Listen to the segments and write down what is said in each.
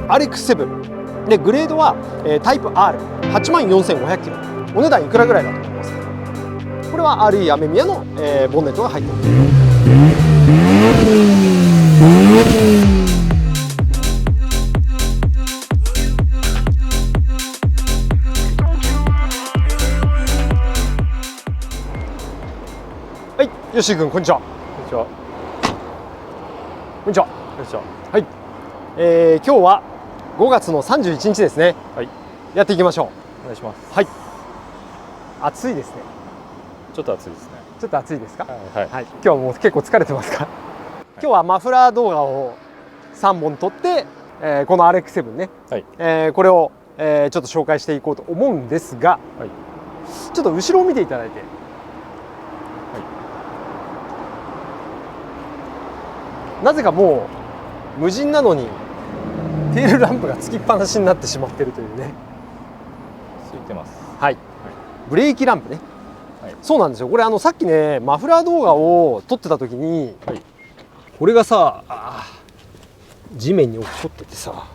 RX7 でグレードは、タイプ R84500 キロ。お値段いくらぐらいだと思いますか？これは RE アメミヤの、ボンネットが入っている。はい、吉井君こんにちは。こんにちは。こんにちは。こんにちは。はい、今日は5月の31日ですね。はい。やっていきましょう。お願いします。はい。暑いですね。ちょっと暑いですね。ちょっと暑いですか？はい。はい。今日はもう結構疲れてますか？今日はマフラー動画を3本撮って、この RX7 ね、はい。これを、ちょっと紹介していこうと思うんですが、はい。ちょっと後ろを見ていただいて、なぜかもう無人なのにテールランプがつきっぱなしになってしまっているというね。ついてます。はい。ブレーキランプね。はい。そうなんですよ。これさっきねマフラー動画を撮ってた時に、はい。これがさ地面に落っこっててさ、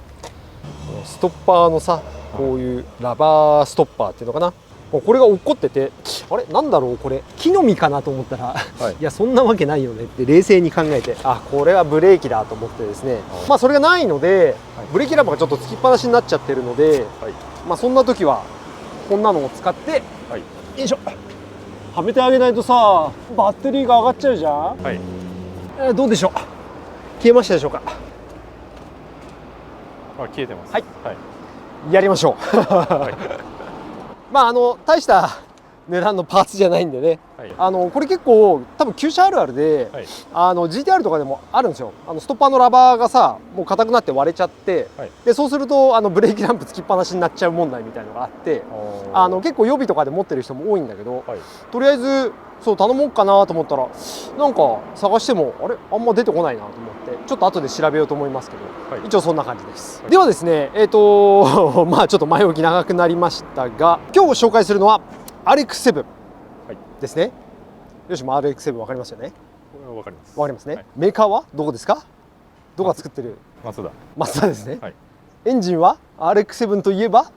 ストッパーのさこういうラバーストッパーっていうのかな、これが落っこってて、あれなんだろうこれ木の実かなと思ったら、はい、いやそんなわけないよねって冷静に考えて、これはブレーキだと思ってですね、まあそれがないので、はい、ブレーキランプがちょっとつきっぱなしになっちゃってるので、はい、まあそんな時はこんなのを使って、はい、よいしょはめてあげないとさバッテリーが上がっちゃうじゃん。はい、どうでしょう、消えましたでしょうか？消えてます。はい、はい、やりましょう。はい、まあ大した値段のパーツじゃないんでね、はい、これ結構多分旧車あるあるで、はい、GTR とかでもあるんですよ。ストッパーのラバーがさもう硬くなって割れちゃって、はい、でそうするとブレーキランプつきっぱなしになっちゃう問題みたいのがあって、結構予備とかで持ってる人も多いんだけど、はい、とりあえずそう頼もうかなと思ったらなんか探してもあんま出てこないなと思ってちょっと後で調べようと思いますけど、はい、一応そんな感じです。はい、ではですねまあちょっと前置き長くなりましたが、今日紹介するのはRX7 ですね。よしも RX7 分かりますよね？分かります。分かりますね。はい、メーカーはどこですか？どこが作ってる？マツダ。マツダですね。はい、エンジンは RX7 といえば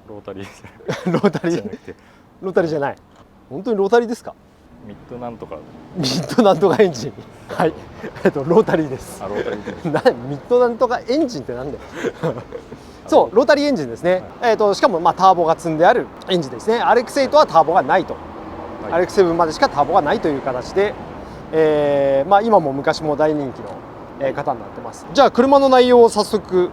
ロータリーロータリーロータリーじゃない。本当にロータリーですか？ミッドなんとか。ミッドなんとかエンジン。はい。ロータリーです。ロータリーです。ミッドなんとかエンジンってなんだよ。そうロータリーエンジンですね。はい、しかもターボが積んであるエンジンですね。RX8 はターボがないと。はい、RX7 までしかターボがないという形で、まあ今も昔も大人気の、方になってます。じゃあ車の内容を早速、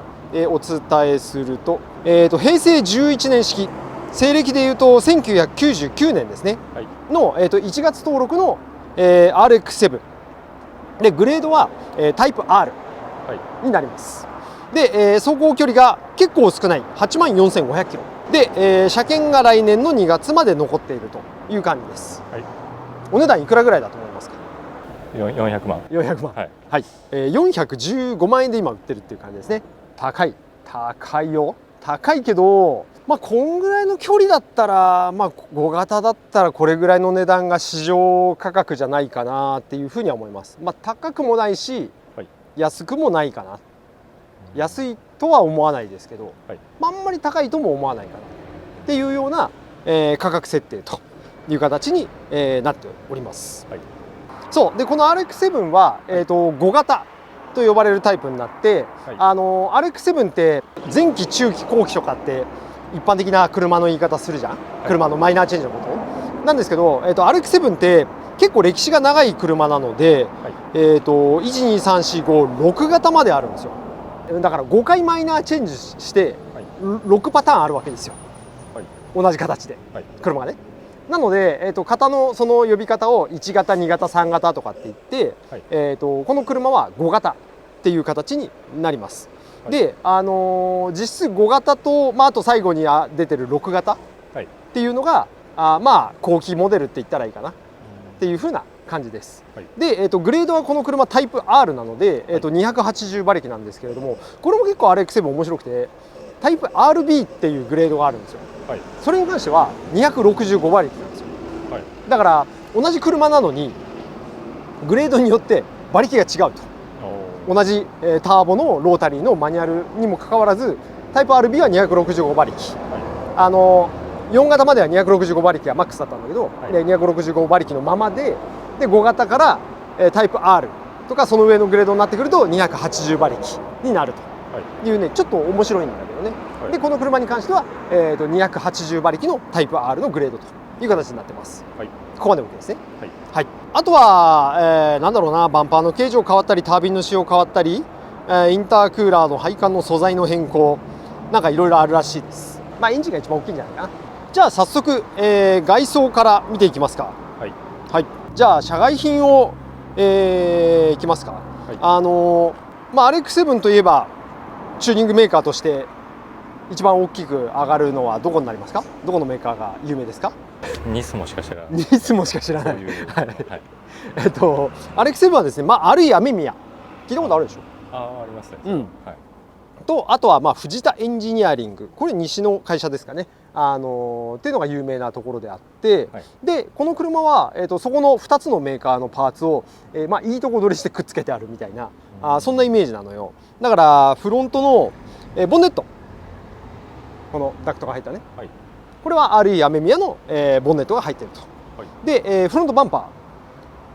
お伝えすると、平成11年式、西暦でいうと1999年ですね、はい、の、1月登録の、RX7 でグレードは、タイプ R になります。で、走行距離が結構少ない84500キロで、車検が来年の2月まで残っているという感じです。はい、お値段いくらぐらいだと思いますか？400万。400万。はい。はい、415万円で今売ってるっていう感じですね。高い。高いよ。高いけど、まあこんぐらいの距離だったら、まあ5型だったらこれぐらいの値段が市場価格じゃないかなっていうふうには思います。まあ高くもないし、はい、安くもないかな。安いとは思わないですけど、はい、あんまり高いとも思わないかなっていうような、価格設定という形に、なっております。はい、そうでこの RX7 は、5型と呼ばれるタイプになって、はい、RX7 って前期中期後期とかって一般的な車の言い方するじゃん、はい、車のマイナーチェンジのことなんですけど、RX7 って結構歴史が長い車なので、はい、12345 6型まであるんですよ。だから5回マイナーチェンジして6パターンあるわけですよ、はい、同じ形で、はい、車がね。なので、型のその呼び方を1型2型3型とかって言って、はい、この車は5型っていう形になります。はい、で、実質5型と、あと最後に出てる6型っていうのが、まあ後期モデルって言ったらいいかなっていう風な感じです。はい、で、グレードはこの車タイプ R なので、280馬力なんですけれども、これも結構 RX7 面白くてタイプ RB っていうグレードがあるんですよ。はい、それに関しては265馬力なんですよ。はい、だから同じ車なのにグレードによって馬力が違うと同じターボのロータリーのマニュアルにもかかわらずタイプ RB は265馬力、4型までは265馬力がマックスだったんだけど、で265馬力のままで5型からタイプ R とかその上のグレードになってくると280馬力になるというね、ちょっと面白いんだけどね、でこの車に関しては、280馬力のタイプ R のグレードという形になってます、ここまで OK ですね。はい、あとは、なんだろうな、バンパーの形状変わったりタービンの仕様変わったり、インタークーラーの配管の素材の変更なんかいろいろあるらしいです。まあエンジンが一番大きいんじゃないかな。じゃあ早速、外装から見ていきますか。はい、じゃあ社外品を、いきますか。RX7 といえばチューニングメーカーとして一番大きく上がるのはどこになりますか。どこのメーカーが有名ですか。ニスもしかしたら。ニスもしか知らない。RX7 はですね、あるい雨宮聞いたことあるでしょ。ありますね。とあとは藤田エンジニアリング、これ西の会社ですかね、っていうのが有名なところであって、でこの車は、そこの2つのメーカーのパーツを、いいとこ取りしてくっつけてあるみたいな、そんなイメージなのよ。だからフロントの、ボンネット、このダクトが入ったね、これは RE 雨宮の、ボンネットが入っていると。で、フロントバンパ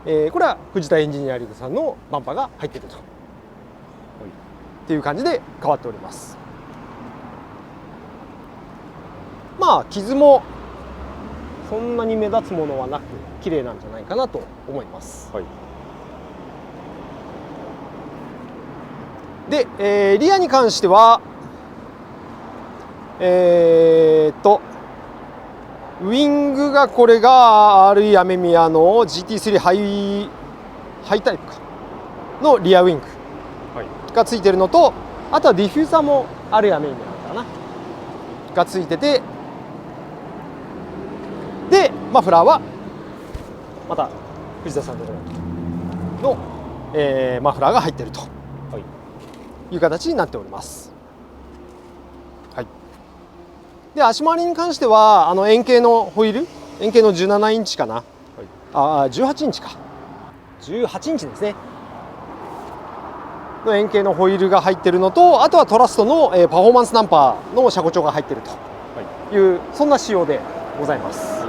ー、これは藤田エンジニアリングさんのバンパーが入っていると。っていう感じで変わっております。傷もそんなに目立つものはなく綺麗なんじゃないかなと思います。で、リアに関してはウィングがこれが RE 雨宮の GT3 ハイタイプかのリアウィングがついてるのと、あとはディフューザーもあるやメインなのかながついてて、でマフラーはまた藤田さんのマフラーが入っているという形になっております。で足回りに関しては円形のホイール、円形の17インチかな、18インチか、18インチですねの円形のホイールが入っているのと、あとはトラストの、パフォーマンスナンパーの車高調が入っているという、そんな仕様でございます。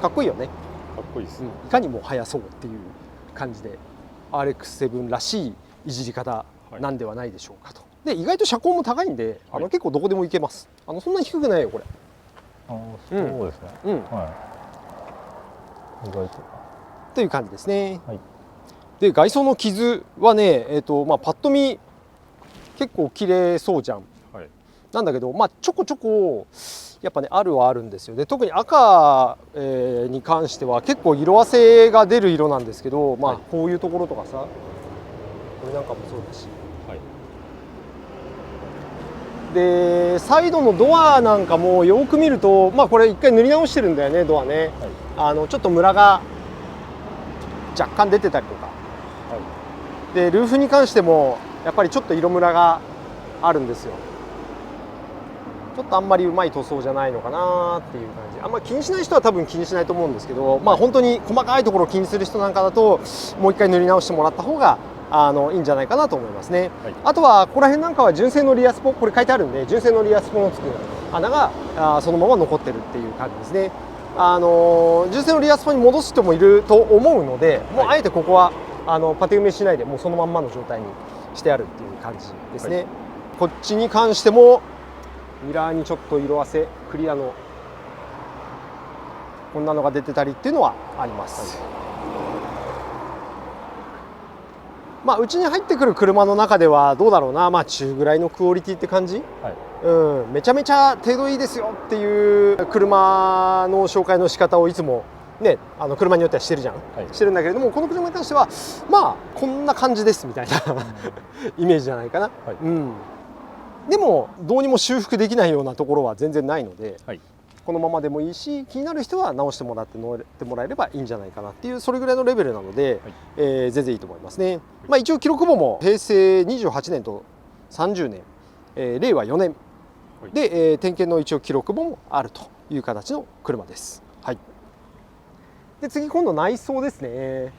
かっこいいよね。かっこいいです、いかにも速そうっていう感じで RX7 らしいいじり方なんではないでしょうかと。で意外と車高も高いんで、結構どこでも行けます。そんなに低くないよこれ。そうですね。意外とという感じですね。で外装の傷はね、パッと見結構綺麗そうじゃん、なんだけど、ちょこちょこやっぱねあるはあるんですよ。で特に赤、に関しては結構色あせが出る色なんですけど、こういうところとかさ、これなんかもそうだし、でサイドのドアなんかもよく見ると、これ一回塗り直してるんだよね、ドアね。ちょっとムラが若干出てたりとか、でルーフに関してもやっぱりちょっと色ムラがあるんですよ。ちょっとあんまりうまい塗装じゃないのかなっていう感じ。あんまり気にしない人は多分気にしないと思うんですけど、本当に細かいところを気にする人なんかだともう一回塗り直してもらった方がいいんじゃないかなと思いますね。あとはここら辺なんかは純正のリアスポ、これ書いてあるんで純正のリアスポのつく穴がそのまま残ってるっていう感じですね。純正のリアスポに戻す人もいると思うので、もうあえてここはパテ埋めしないでもうそのまんまの状態にしてあるっていう感じですね。こっちに関してもミラーにちょっと色あせ、クリアのこんなのが出てたりっていうのはあります。うちに入ってくる車の中ではどうだろうな、中ぐらいのクオリティって感じ、めちゃめちゃ程度いいですよっていう車の紹介の仕方をいつもね、車によってはしてるじゃん、してるんだけれども、この車に関してはこんな感じですみたいなイメージじゃないかな。でもどうにも修復できないようなところは全然ないので、このままでもいいし、気になる人は直してもらって乗ってもらえればいいんじゃないかなっていう、それぐらいのレベルなので、全然いいと思いますね。一応記録簿も平成28年と30年、令和4年で、点検の一応記録簿もあるという形の車です。で次今度内装ですね。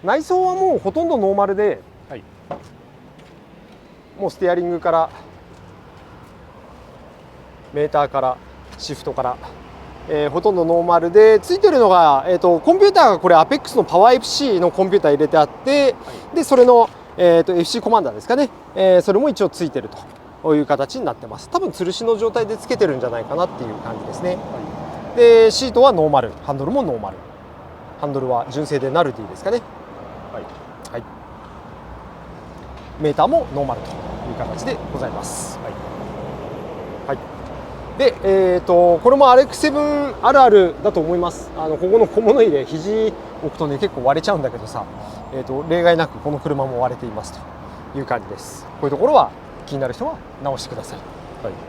内装はもうほとんどノーマルで、はい。もうステアリングからメーターからシフトから、ほとんどノーマルで、ついてるのが、コンピューターがこれ APEX の PowerFC のコンピューター入れてあって、でそれの、FC コマンダーですかね、それも一応ついてるという形になってます。多分吊るしの状態でつけてるんじゃないかなっていう感じですね。でシートはノーマル、ハンドルもノーマル、ハンドルは純正でナルディですかね。はい、メーターもノーマルという形でございます。はい、で、これも RX7 あるあるだと思います。ここの小物入れ、肘置くとね結構割れちゃうんだけどさ、例外なくこの車も割れていますという感じです。こういうところは気になる人は直してください、っ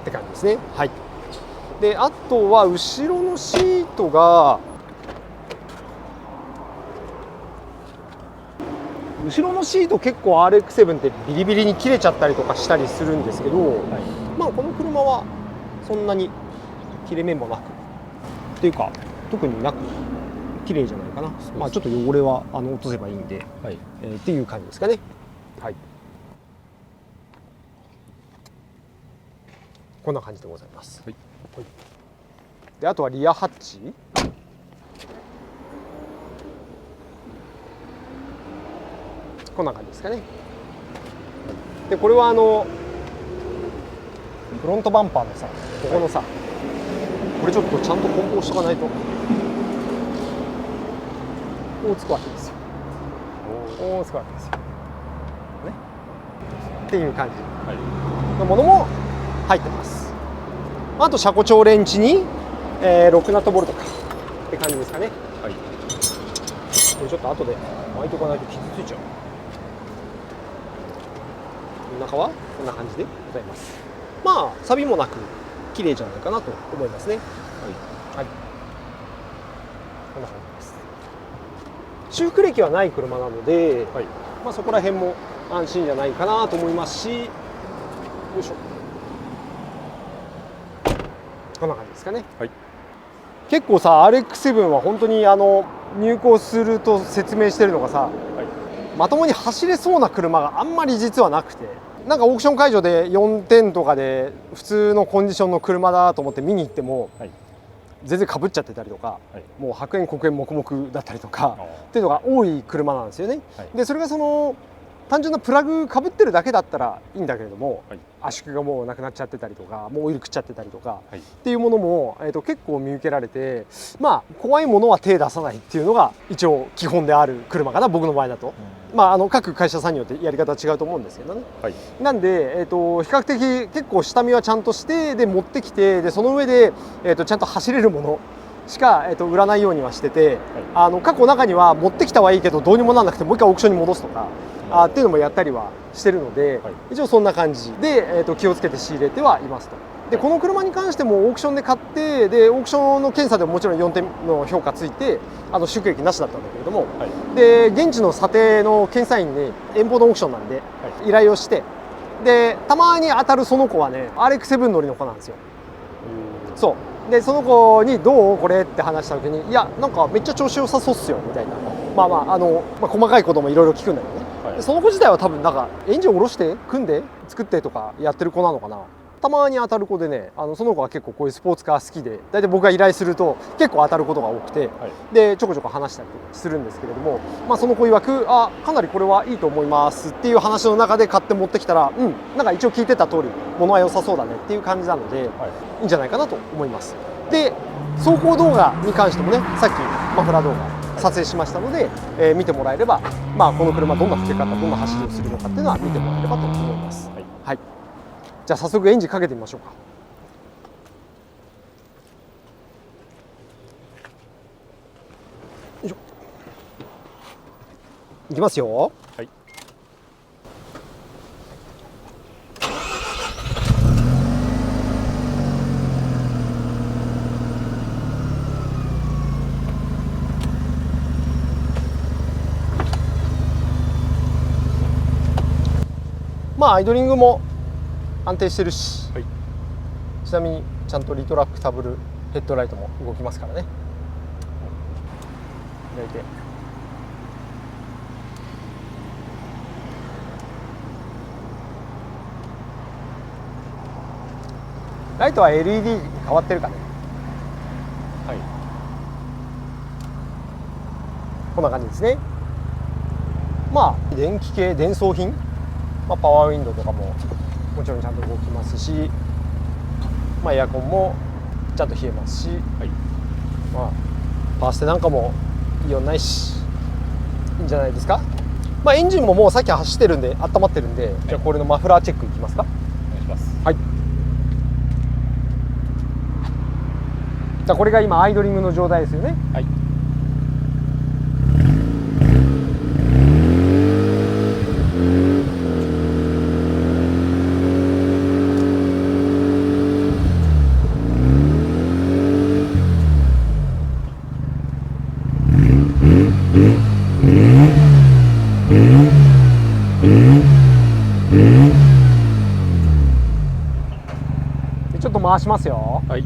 て感じですね。はい、であとは後ろのシートが、後ろのシート結構 RX7 ってビリビリに切れちゃったりとかしたりするんですけど、まあこの車はそんなに切れ目もなくっていうか特になく綺麗じゃないかな。まあちょっと汚れは落とせばいいんで、っていう感じですかね。はい、こんな感じでございます。であとはリアハッチ、こんな感じですかね。でこれはフロントバンパーのさ、ここのさ、これちょっとちゃんと梱包しとかないとこうつくわけですよ。こうつくわけですよ、ね、っていう感じのものも入ってます。あと車庫長レンチに、6ナットボルトかって感じですかね。これちょっと後で巻いとかないと傷ついちゃう。中はこんな感じでございます。まあ錆もなく綺麗じゃないかなと思いますね。こんな感じです。修復歴はない車なので、まあそこら辺も安心じゃないかなと思いますし、よいしょ、こんな感じですかね。結構さ RX7 は本当に入庫すると説明してるのがさ、まともに走れそうな車があんまり実はなくて、なんかオークション会場で4点とかで普通のコンディションの車だと思って見に行っても、全然かぶっちゃってたりとか、もう白煙黒煙黙々だったりとかっていうのが多い車なんですよね。でそれがその単純なプラグかぶってるだけだったらいいんだけれども、圧縮がもうなくなっちゃってたりとか、もうオイル食っちゃってたりとか、っていうものも、結構見受けられて、まあ怖いものは手出さないっていうのが一応基本である車かな、僕の場合だと。まあ各会社さんによってやり方は違うと思うんですけどね。なんで、比較的結構下見はちゃんとしてで持ってきて、でその上で、ちゃんと走れるものしか、売らないようにはしてて、過去中には持ってきたはいいけどどうにもならなくてもう一回オークションに戻すとかっていうのもやったりはしてるので、一応そんな感じで、気をつけて仕入れてはいますと。でこの車に関してもオークションで買って、でオークションの検査でももちろん4点の評価ついて修復益なしだったんだけれども、で現地の査定の検査員に遠方のオークションなんで依頼をして、でたまに当たるその子はね RX7 乗りの子なんですよ。そうでその子に「どうこれ?」って話した時に「いやなんかめっちゃ調子良さそうっすよ」みたいな、細かいこともいろいろ聞くんだよね。その子自体は多分なんかエンジン下ろして組んで作ってとかやってる子なのかな。たまに当たる子でね、その子は結構こういうスポーツカー好きで、大体僕が依頼すると結構当たることが多くて、でちょこちょこ話したりとかするんですけれども、その子曰く「かなりこれはいいと思います」っていう話の中で買って持ってきたら、なんか一応聞いてた通り物は良さそうだねっていう感じなので、いいんじゃないかなと思います。で走行動画に関してもね、さっきマフラー動画撮影しましたので、見てもらえれば、この車どんな付け方、どんな走りをするのかっていうのは見てもらえればと思います。じゃあ早速エンジンかけてみましょうか。よいしょ、いきますよ。アイドリングも安定してるし、ちなみにちゃんとリトラクタブルヘッドライトも動きますからね。左手ライトは LED に変わってるかね。はい。こんな感じですね。まあ電気系電装品、まあ、パワーウィンドウとかももちろんちゃんと動きますし、まあ、エアコンもちゃんと冷えますし、はい。まあ、パーステなんかもイオンないしいいんじゃないですか。まあ、エンジンももうさっき走ってるんで温まってるんで、じゃあこれのマフラーチェックいきますか。お願いします。はい。じゃあこれが今アイドリングの状態ですよね。はい。でちょっと回しますよ。はい。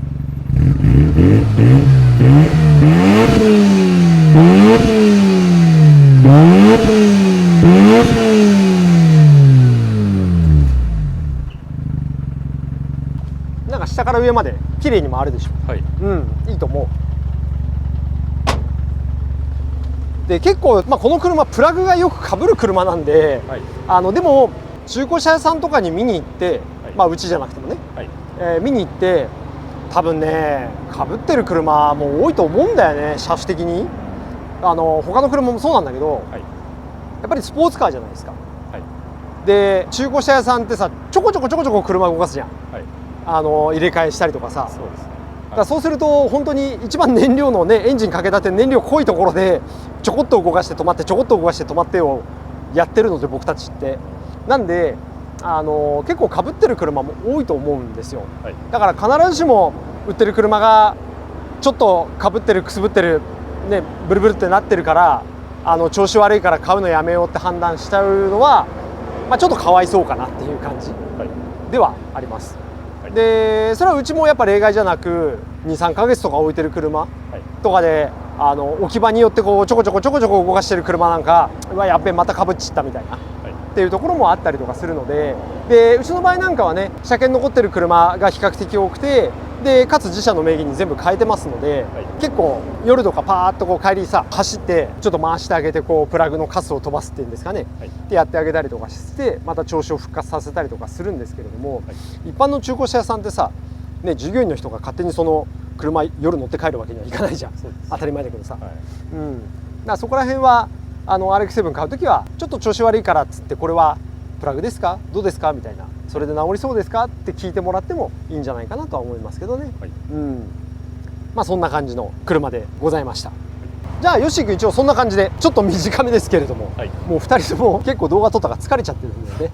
なんか下から上まで綺麗に回るでしょ。はい。うん、いいと思う。で結構、まあ、この車プラグがよくかぶる車なんで、はい。でも中古車屋さんとかに見に行って、はい、まあうちじゃなくてもね、はい。見に行って多分ねかぶってる車も多いと思うんだよね、車種的に。他の車もそうなんだけど、はい。やっぱりスポーツカーじゃないですか。はい。で中古車屋さんってさちょこちょこ車動かすじゃん。はい。入れ替えしたりとかさ。そうですね。だからそうすると本当に一番燃料のねエンジンかけたて燃料濃いところでちょこっと動かして止まってちょこっと動かして止まってをやってるので僕たちって。なんで結構かぶってる車も多いと思うんですよ。はい。だから必ずしも売ってる車がちょっとかぶってるくすぶってるねブルブルってなってるから調子悪いから買うのやめようって判断しちゃうのは、まあ、ちょっとかわいそうかなっていう感じではあります。はい。でそれはうちもやっぱ例外じゃなく 2,3 ヶ月とか置いてる車とかで置き場によってこうちょこちょこ動かしてる車なんかうわやっべまたかぶっちったみたいな、っていうところもあったりとかするので、うちの場合なんかはね車検残ってる車が比較的多くて、でかつ自社の名義に全部変えてますので、結構夜とかパーッとこう帰りさ走ってちょっと回してあげてこうプラグのカスを飛ばすっていうんですかね、でやってあげたりとかしてまた調子を復活させたりとかするんですけれども、一般の中古車屋さんってさ、ね、従業員の人が勝手にその車夜乗って帰るわけにはいかないじゃん。当たり前だけどさ、だからそこら辺はRX7 買う時はちょっと調子悪いからっつってこれはプラグですかどうですかみたいな、それで治りそうですかって聞いてもらってもいいんじゃないかなとは思いますけどね。まあそんな感じの車でございました。じゃあヨッシー君一応そんな感じでちょっと短めですけれども、もう2人とも結構動画撮ったから疲れちゃってるんでね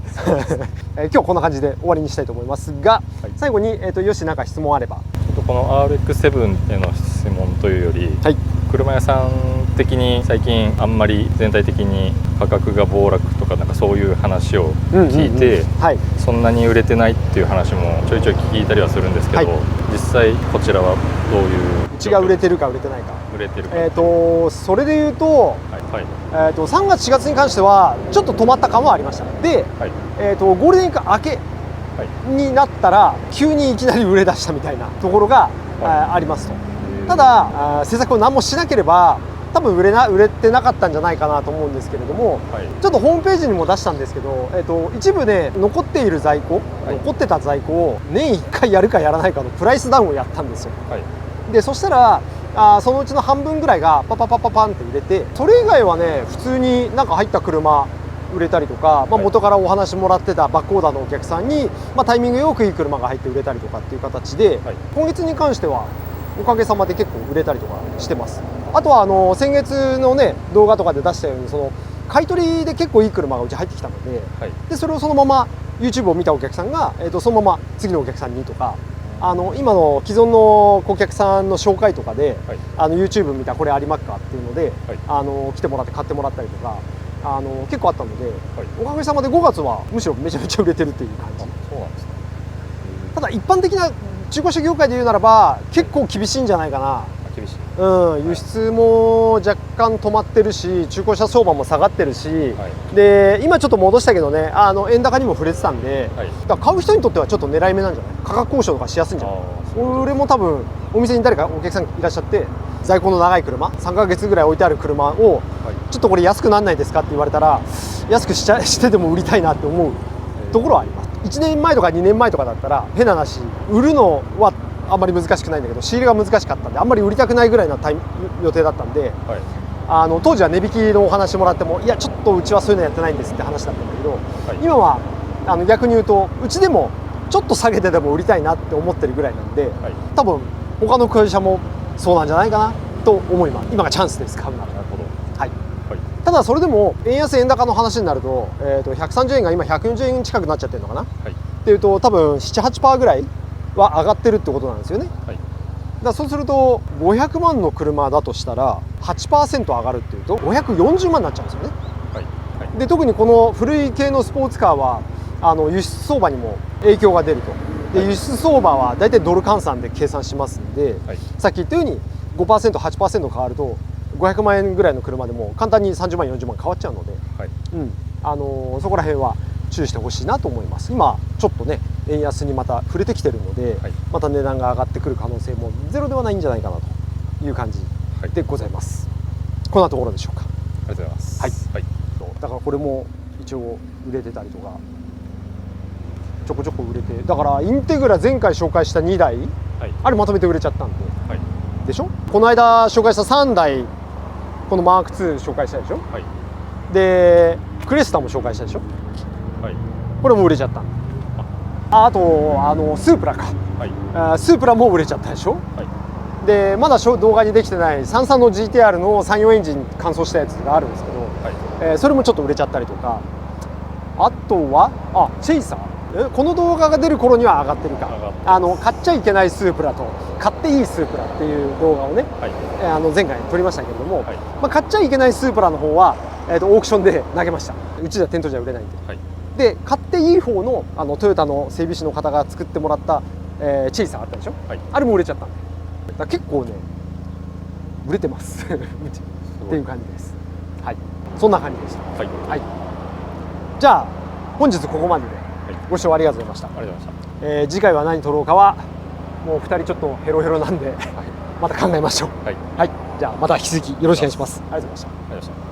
今日こんな感じで終わりにしたいと思いますが、最後に、ヨッシーなんか質問あれば。この RX7 への質問というより、車屋さん的に最近あんまり全体的に価格が暴落とかなんかそういう話を聞いて、そんなに売れてないっていう話もちょいちょい聞いたりはするんですけど、実際こちらはどういううちが売れてるか売れてないか。売れてるか。それで言うと、3月4月に関してはちょっと止まった感はありました。で、ゴールデンウィーク明けになったら急にいきなり売れ出したみたいなところがありますと。ただ制作を何もしなければ多分売れてなかったんじゃないかなと思うんですけれども、ちょっとホームページにも出したんですけど、一部で残っている在庫、残ってた在庫を年1回やるかやらないかのプライスダウンをやったんですよ。でそしたらそのうちの半分ぐらいがパンって売れて、それ以外はね普通になんか入った車売れたりとか、元からお話もらってたバックオーダーのお客さんに、タイミングよくいい車が入って売れたりとかっていう形で、今月に関してはおかげさまで結構売れたりとかしてます。あとは先月のね動画とかで出したようにその買い取りで結構いい車がうち入ってきたので、でそれをそのまま YouTube を見たお客さんが、そのまま次のお客さんにとか、今の既存の顧客さんの紹介とかで、YouTube 見たこれありますかっていうので、来てもらって買ってもらったりとか結構あったので、おかげさまで5月はむしろめちゃめちゃ売れてるっていう感じ。そうなんですね。ただ一般的な中古車業界で言うならば結構厳しいんじゃないかな。厳しい。うん、輸出も若干止まってるし、中古車相場も下がってるし、はい、で今ちょっと戻したけどね、円高にも触れてたんで、はい、だから買う人にとってはちょっと狙い目なんじゃない？価格交渉とかしやすいんじゃない？俺も多分お店に誰かお客さんいらっしゃって、在庫の長い車、3ヶ月ぐらい置いてある車を、ちょっとこれ安くなんないですかって言われたら、安くしてでも売りたいなって思うところはあります。1年前とか2年前とかだったら変な話、売るのはあんまり難しくないんだけど、仕入れが難しかったんで、あんまり売りたくないぐらいな予定だったんで、はい、当時は値引きのお話もらっても、いやちょっとうちはそういうのやってないんですって話だったんだけど、はい、今は逆に言うと、うちでもちょっと下げてでも売りたいなって思ってるぐらいなんで、はい、多分他の会社もそうなんじゃないかなと思います。今がチャンスです、買うなら。なるほど、はいはい、ただそれでも円安円高の話になると、130円が今140円近くなっちゃってるのかな、はい、っていうと多分 7,8% ぐらいは上がってるってことなんですよね、はい、だからそうすると500万の車だとしたら 8% 上がるっていうと540万になっちゃうんですよね、はいはい、で特にこの古い系のスポーツカーは輸出相場にも影響が出ると。で輸出相場はだいたいドル換算で計算しますんで、はい、さっき言ったように 5%、8% 変わると500万円ぐらいの車でも簡単に30万、40万変わっちゃうので、はい、うん、そこら辺は注意してほしいなと思います。今ちょっとね円安にまた触れてきてるので、はい、また値段が上がってくる可能性もゼロではないんじゃないかなという感じでございます、はい、こんなところでしょうか。ありがとうございます、はいはい、だからこれも一応売れてたりとかちょこちょこ売れて、だからインテグラ前回紹介した2台、はい、あれまとめて売れちゃったんで、はい、でしょ。この間紹介した3台、このマーク2紹介したでしょ、はい、でクレスタも紹介したでしょ、はい、これも売れちゃったんで、あとスープラか、はい、スープラも売れちゃったでしょ、はい、でまだ動画にできてない33の GTR の34エンジン乾燥したやつがあるんですけど、はい、それもちょっと売れちゃったりとか、あとはチェイサー、この動画が出る頃には上がってるか、買っちゃいけないスープラと買っていいスープラっていう動画をね、はい、前回撮りましたけれども、はい、買っちゃいけないスープラの方は、オークションで投げました。うちでは店頭じゃ売れないんで、はい、で買っていい方のトヨタの整備士の方が作ってもらった、チェイサーあったでしょ、はい、あれも売れちゃったんで、だ結構ね売れてますっていう感じです。はい、そんな感じでした。はい、はい、じゃあ本日ここまででご視聴ありがとうございました。ありがとうございました。次回は何撮ろうかはもう2人ちょっとヘロヘロなんで、はい、また考えましょう。はい、はい、じゃあまた引き続きよろしくお願いします。ありがとうございました。ありがとうございました。